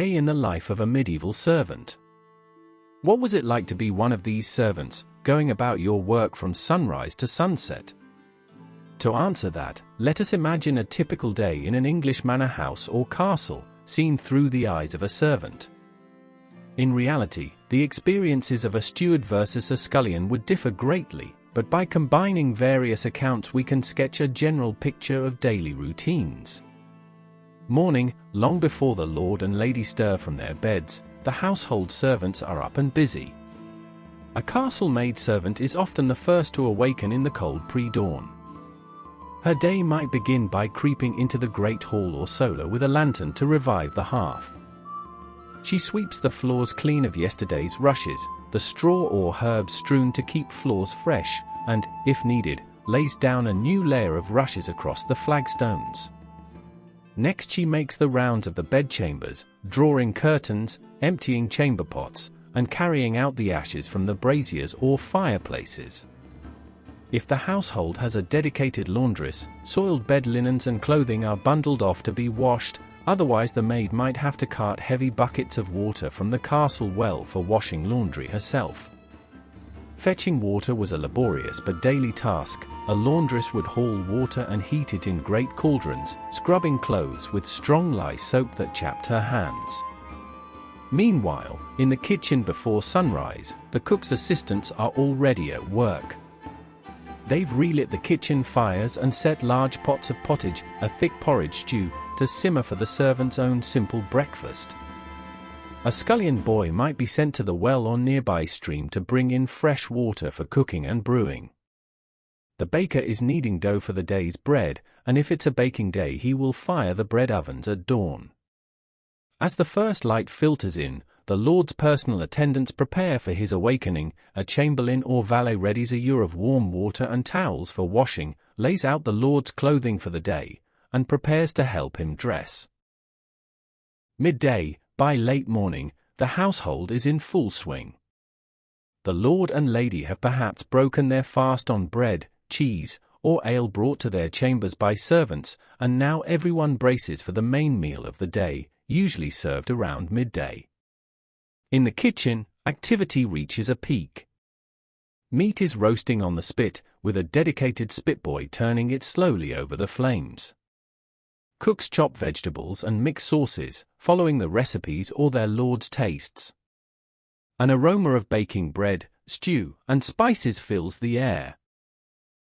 Day in the life of a medieval servant. What was it like to be one of these servants, going about your work from sunrise to sunset? To answer that, let us imagine a typical day in an English manor house or castle, seen through the eyes of a servant. In reality, the experiences of a steward versus a scullion would differ greatly, but by combining various accounts we can sketch a general picture of daily routines. Morning, long before the lord and lady stir from their beds, the household servants are up and busy. A castle maid servant is often the first to awaken in the cold pre-dawn. Her day might begin by creeping into the great hall or solar with a lantern to revive the hearth. She sweeps the floors clean of yesterday's rushes, the straw or herbs strewn to keep floors fresh, and, if needed, lays down a new layer of rushes across the flagstones. Next she makes the rounds of the bedchambers, drawing curtains, emptying chamber pots, and carrying out the ashes from the braziers or fireplaces. If the household has a dedicated laundress, soiled bed linens and clothing are bundled off to be washed, otherwise the maid might have to cart heavy buckets of water from the castle well for washing laundry herself. Fetching water was a laborious but daily task. A laundress would haul water and heat it in great cauldrons, scrubbing clothes with strong lye soap that chapped her hands. Meanwhile, in the kitchen before sunrise, the cook's assistants are already at work. They've relit the kitchen fires and set large pots of pottage, a thick porridge stew, to simmer for the servant's own simple breakfast. A scullion boy might be sent to the well or nearby stream to bring in fresh water for cooking and brewing. The baker is kneading dough for the day's bread, and if it's a baking day he will fire the bread ovens at dawn. As the first light filters in, the lord's personal attendants prepare for his awakening. A chamberlain or valet readies a ewer of warm water and towels for washing, lays out the lord's clothing for the day, and prepares to help him dress. Midday. By late morning, the household is in full swing. The lord and lady have perhaps broken their fast on bread, cheese, or ale brought to their chambers by servants, and now everyone braces for the main meal of the day, usually served around midday. In the kitchen, activity reaches a peak. Meat is roasting on the spit, with a dedicated spitboy turning it slowly over the flames. Cooks chop vegetables and mix sauces, following the recipes or their lord's tastes. An aroma of baking bread, stew, and spices fills the air.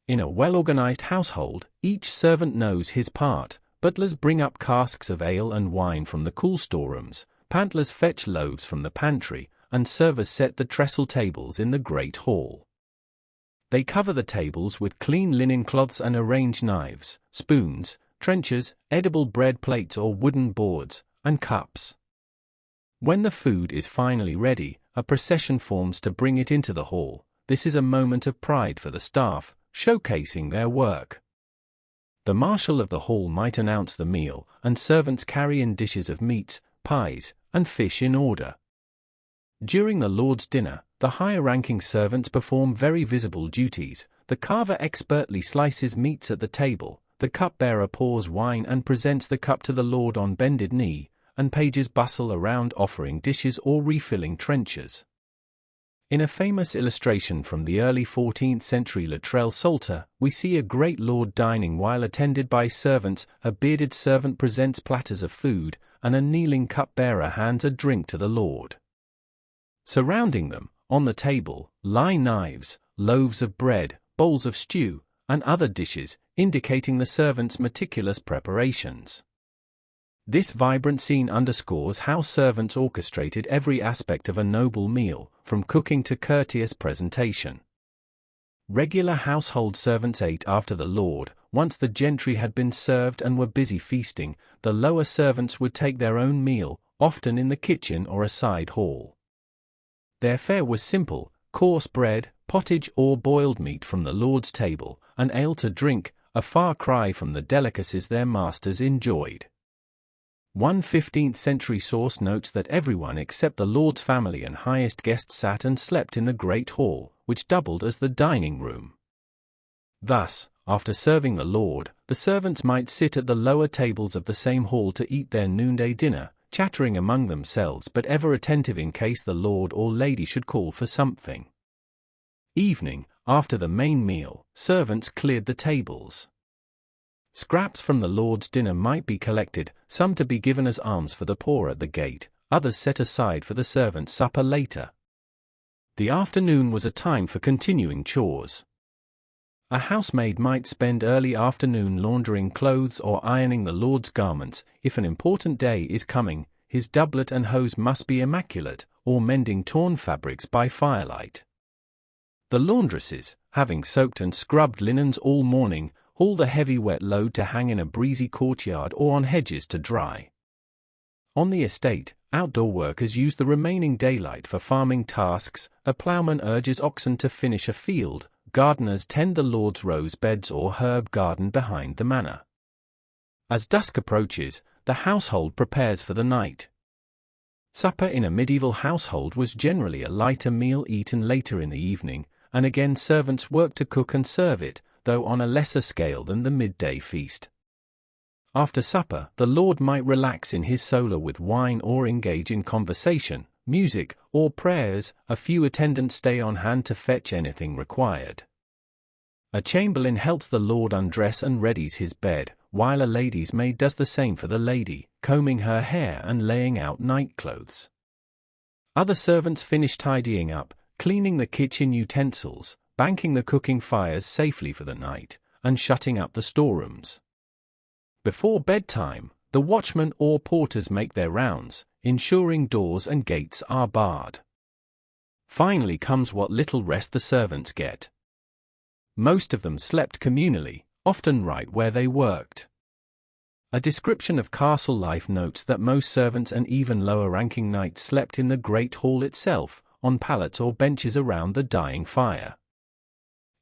In a well-organized household, each servant knows his part. Butlers bring up casks of ale and wine from the cool storerooms, pantlers fetch loaves from the pantry, and servers set the trestle tables in the great hall. They cover the tables with clean linen cloths and arrange knives, spoons, trenchers, edible bread plates or wooden boards, and cups. When the food is finally ready, a procession forms to bring it into the hall. This is a moment of pride for the staff, showcasing their work. The marshal of the hall might announce the meal, and servants carry in dishes of meats, pies, and fish in order. During the lord's dinner, the higher-ranking servants perform very visible duties. The carver expertly slices meats at the table, the cupbearer pours wine and presents the cup to the lord on bended knee, and pages bustle around offering dishes or refilling trenchers. In a famous illustration from the early 14th century Luttrell Psalter, we see a great lord dining while attended by servants. A bearded servant presents platters of food, and a kneeling cupbearer hands a drink to the lord. Surrounding them, on the table, lie knives, loaves of bread, bowls of stew, and other dishes, indicating the servant's meticulous preparations. This vibrant scene underscores how servants orchestrated every aspect of a noble meal, from cooking to courteous presentation. Regular household servants ate after the lord. Once the gentry had been served and were busy feasting, the lower servants would take their own meal, often in the kitchen or a side hall. Their fare was simple: coarse bread, pottage or boiled meat from the lord's table, and ale to drink, a far cry from the delicacies their masters enjoyed. One 15th century source notes that everyone except the lord's family and highest guests sat and slept in the great hall, which doubled as the dining room. Thus, after serving the lord, the servants might sit at the lower tables of the same hall to eat their noonday dinner, chattering among themselves but ever attentive in case the lord or lady should call for something. Evening, after the main meal, servants cleared the tables. Scraps from the lord's dinner might be collected, some to be given as alms for the poor at the gate, others set aside for the servants' supper later. The afternoon was a time for continuing chores. A housemaid might spend early afternoon laundering clothes or ironing the lord's garments. If an important day is coming, his doublet and hose must be immaculate, or mending torn fabrics by firelight. The laundresses, having soaked and scrubbed linens all morning, haul the heavy wet load to hang in a breezy courtyard or on hedges to dry. On the estate, outdoor workers use the remaining daylight for farming tasks. A ploughman urges oxen to finish a field, gardeners tend the lord's rose beds or herb garden behind the manor. As dusk approaches, the household prepares for the night. Supper in a medieval household was generally a lighter meal eaten later in the evening, and again servants worked to cook and serve it, though on a lesser scale than the midday feast. After supper, the lord might relax in his solar with wine or engage in conversation, music, or prayers. A few attendants stay on hand to fetch anything required. A chamberlain helps the lord undress and readies his bed, while a lady's maid does the same for the lady, combing her hair and laying out nightclothes. Other servants finish tidying up, cleaning the kitchen utensils, banking the cooking fires safely for the night, and shutting up the storerooms. Before bedtime, the watchmen or porters make their rounds, ensuring doors and gates are barred. Finally comes what little rest the servants get. Most of them slept communally, often right where they worked. A description of castle life notes that most servants and even lower-ranking knights slept in the great hall itself, on pallets or benches around the dying fire.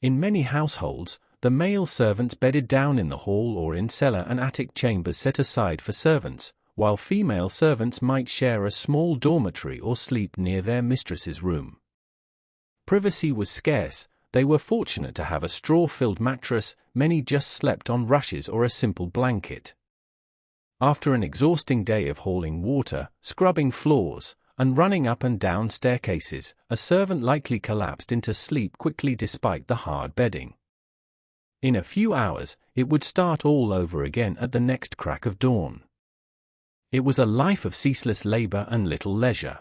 In many households, the male servants bedded down in the hall or in cellar and attic chambers set aside for servants, while female servants might share a small dormitory or sleep near their mistress's room. Privacy was scarce. They were fortunate to have a straw-filled mattress. Many just slept on rushes or a simple blanket. After an exhausting day of hauling water, scrubbing floors, and running up and down staircases, a servant likely collapsed into sleep quickly despite the hard bedding. In a few hours, it would start all over again at the next crack of dawn. It was a life of ceaseless labor and little leisure.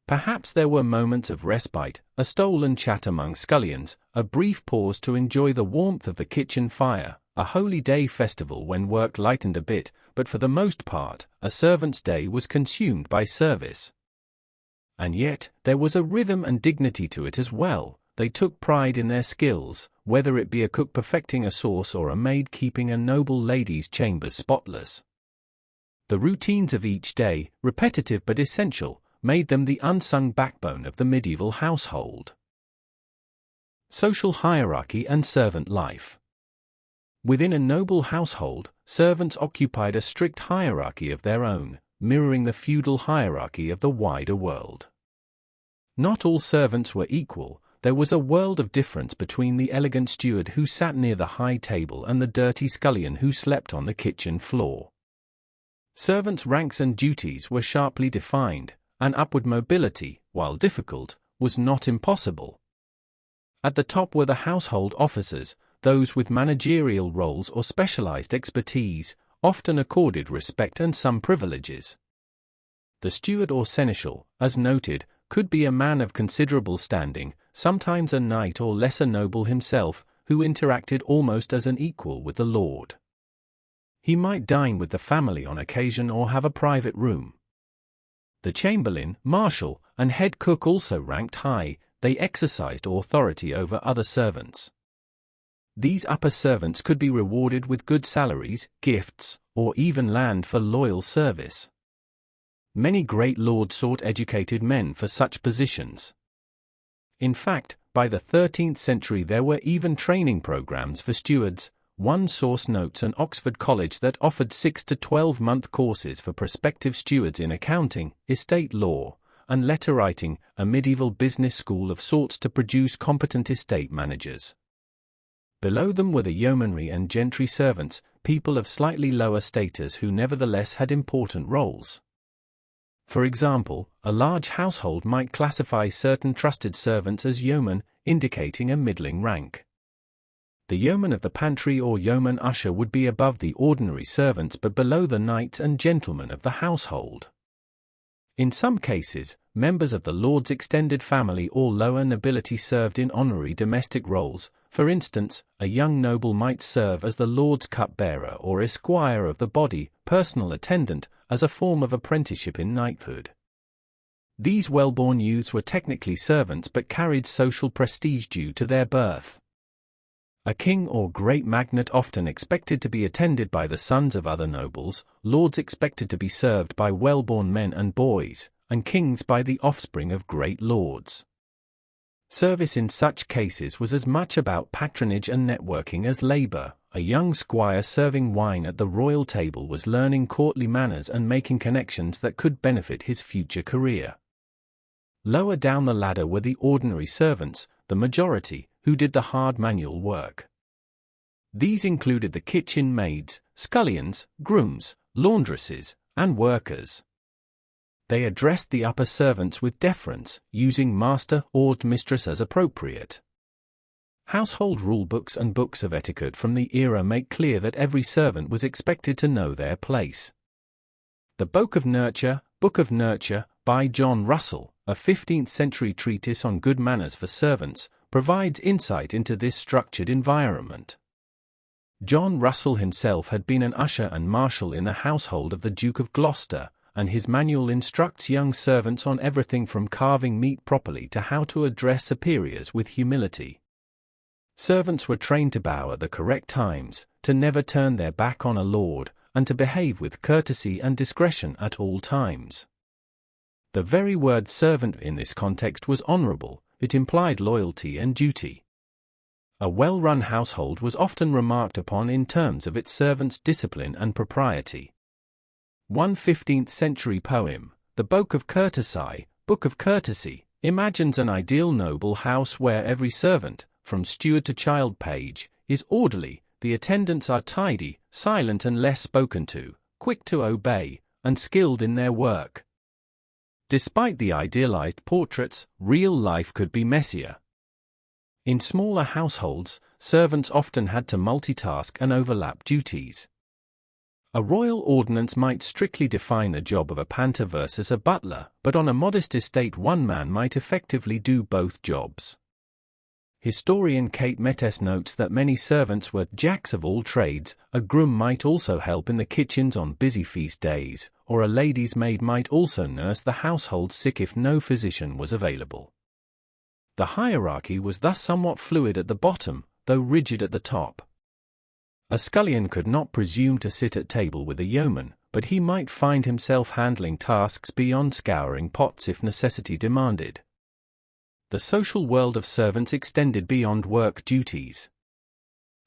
Perhaps there were moments of respite, a stolen chat among scullions, a brief pause to enjoy the warmth of the kitchen fire, a holy day festival when work lightened a bit, but for the most part, a servant's day was consumed by service. And yet, there was a rhythm and dignity to it as well. They took pride in their skills, whether it be a cook perfecting a sauce or a maid keeping a noble lady's chambers spotless. The routines of each day, repetitive but essential, made them the unsung backbone of the medieval household. Social hierarchy and servant life. Within a noble household, servants occupied a strict hierarchy of their own, mirroring the feudal hierarchy of the wider world. Not all servants were equal. There was a world of difference between the elegant steward who sat near the high table and the dirty scullion who slept on the kitchen floor. Servants' ranks and duties were sharply defined, and upward mobility, while difficult, was not impossible. At the top were the household officers, those with managerial roles or specialized expertise, often accorded respect and some privileges. The steward or seneschal, as noted, could be a man of considerable standing, sometimes a knight or lesser noble himself, who interacted almost as an equal with the lord. He might dine with the family on occasion or have a private room. The chamberlain, marshal, and head cook also ranked high. They exercised authority over other servants. These upper servants could be rewarded with good salaries, gifts, or even land for loyal service. Many great lords sought educated men for such positions. In fact, by the 13th century there were even training programs for stewards. One source notes an Oxford college that offered 6 to 12-month courses for prospective stewards in accounting, estate law, and letter writing, a medieval business school of sorts to produce competent estate managers. Below them were the yeomanry and gentry servants, people of slightly lower status who nevertheless had important roles. For example, a large household might classify certain trusted servants as yeomen, indicating a middling rank. The yeoman of the pantry or yeoman usher would be above the ordinary servants but below the knights and gentlemen of the household. In some cases, members of the lord's extended family or lower nobility served in honorary domestic roles. For instance, a young noble might serve as the lord's cupbearer or esquire of the body, personal attendant, as a form of apprenticeship in knighthood. These well-born youths were technically servants but carried social prestige due to their birth. A king or great magnate often expected to be attended by the sons of other nobles, lords expected to be served by well-born men and boys, and kings by the offspring of great lords. Service in such cases was as much about patronage and networking as labor. A young squire serving wine at the royal table was learning courtly manners and making connections that could benefit his future career. Lower down the ladder were the ordinary servants, the majority, who did the hard manual work. These included the kitchen maids, scullions, grooms, laundresses, and workers. They addressed the upper servants with deference, using master or mistress as appropriate. Household rulebooks and books of etiquette from the era make clear that every servant was expected to know their place. The Book of Nurture, by John Russell, a 15th-century treatise on good manners for servants, provides insight into this structured environment. John Russell himself had been an usher and marshal in the household of the Duke of Gloucester, and his manual instructs young servants on everything from carving meat properly to how to address superiors with humility. Servants were trained to bow at the correct times, to never turn their back on a lord, and to behave with courtesy and discretion at all times. The very word servant in this context was honorable. It implied loyalty and duty. A well-run household was often remarked upon in terms of its servants' discipline and propriety. One 15th-century poem, the Book of Courtesy, imagines an ideal noble house where every servant, from steward to child page, is orderly, the attendants are tidy, silent and less spoken to, quick to obey, and skilled in their work. Despite the idealized portraits, real life could be messier. In smaller households, servants often had to multitask and overlap duties. A royal ordinance might strictly define the job of a panter versus a butler, but on a modest estate one man might effectively do both jobs. Historian Kate Mettes notes that many servants were jacks of all trades. A groom might also help in the kitchens on busy feast days, or a lady's maid might also nurse the household sick if no physician was available. The hierarchy was thus somewhat fluid at the bottom, though rigid at the top. A scullion could not presume to sit at table with a yeoman, but he might find himself handling tasks beyond scouring pots if necessity demanded. The social world of servants extended beyond work duties.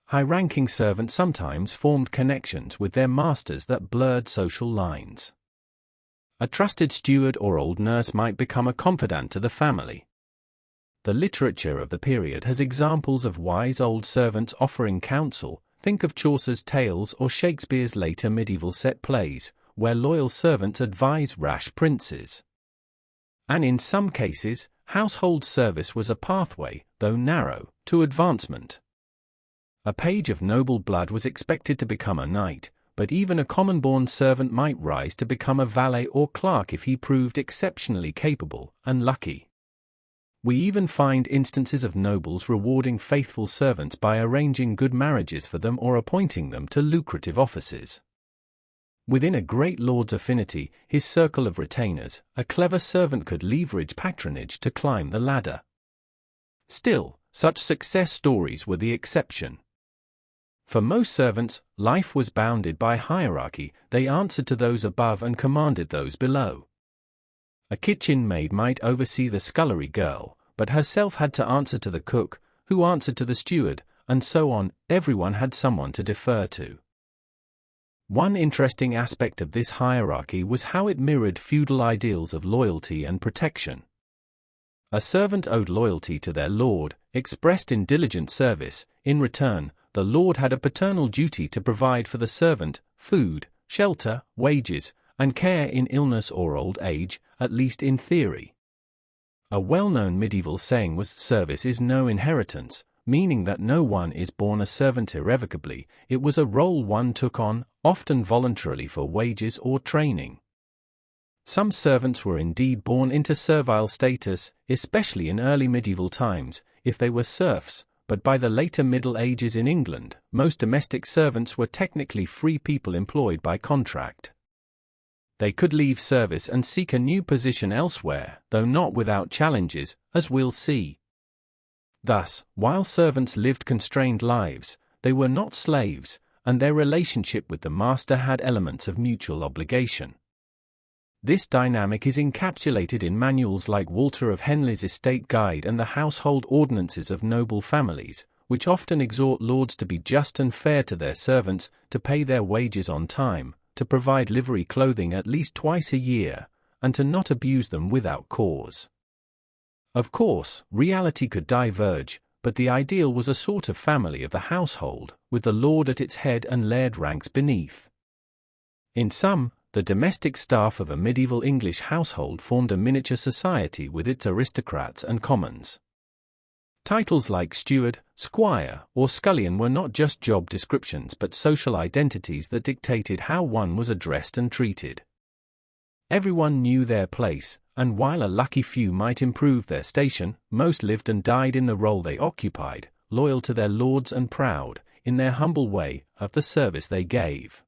High-ranking servants sometimes formed connections with their masters that blurred social lines. A trusted steward or old nurse might become a confidant to the family. The literature of the period has examples of wise old servants offering counsel. Think of Chaucer's tales or Shakespeare's later medieval set plays, where loyal servants advise rash princes. And in some cases, household service was a pathway, though narrow, to advancement. A page of noble blood was expected to become a knight, but even a common-born servant might rise to become a valet or clerk if he proved exceptionally capable and lucky. We even find instances of nobles rewarding faithful servants by arranging good marriages for them or appointing them to lucrative offices. Within a great lord's affinity, his circle of retainers, a clever servant could leverage patronage to climb the ladder. Still, such success stories were the exception. For most servants, life was bounded by hierarchy. They answered to those above and commanded those below. A kitchen maid might oversee the scullery girl, but herself had to answer to the cook, who answered to the steward, and so on. Everyone had someone to defer to. One interesting aspect of this hierarchy was how it mirrored feudal ideals of loyalty and protection. A servant owed loyalty to their lord, expressed in diligent service. In return, the lord had a paternal duty to provide for the servant, food, shelter, wages, and care in illness or old age, at least in theory. A well-known medieval saying was service is no inheritance, meaning that no one is born a servant irrevocably. It was a role one took on, often voluntarily for wages or training. Some servants were indeed born into servile status, especially in early medieval times, if they were serfs, but by the later Middle Ages in England, most domestic servants were technically free people employed by contract. They could leave service and seek a new position elsewhere, though not without challenges, as we'll see. Thus, while servants lived constrained lives, they were not slaves, and their relationship with the master had elements of mutual obligation. This dynamic is encapsulated in manuals like Walter of Henley's Estate Guide and the Household Ordinances of Noble Families, which often exhort lords to be just and fair to their servants, to pay their wages on time, to provide livery clothing at least twice a year, and to not abuse them without cause. Of course, reality could diverge, but the ideal was a sort of family of the household, with the lord at its head and laird ranks beneath. In sum, the domestic staff of a medieval English household formed a miniature society with its aristocrats and commons. Titles like steward, squire, or scullion were not just job descriptions but social identities that dictated how one was addressed and treated. Everyone knew their place, and while a lucky few might improve their station, most lived and died in the role they occupied, loyal to their lords and proud, in their humble way, of the service they gave.